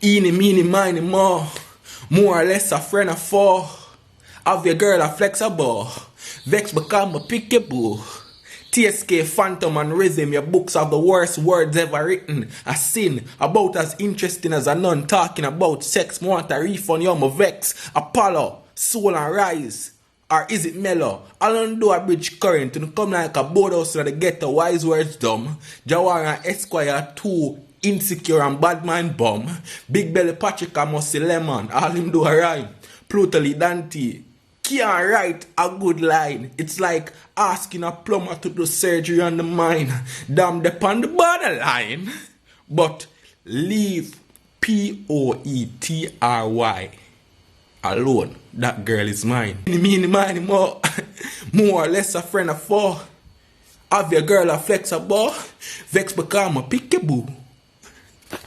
Eeny, meeny, miny, more. More or less a friend of four. Have your girl a flexible. Vex become a pick your boo. TSK, Phantom and Rhythm, your books have the worst words ever written. A sin, about as interesting as a nun talking about sex. Want a refund, you're my vex. Apollo, soul and rise. Or is it mellow? I'll undo a bridge current and come like a boathouse to the ghetto, wise words dumb. Jawar and Esquire, two insecure and bad mind bum. Big belly Patrick and Musty Lemon, all him do a rhyme. Plutally Dante can't write a good line. It's like asking a plumber to do surgery on the mind. Damn, they on the borderline. But leave Poetry alone. That girl is mine. Meeny, miny, more. More or less a friend of four. Have your girl a flexible. Vex become a pick your boo.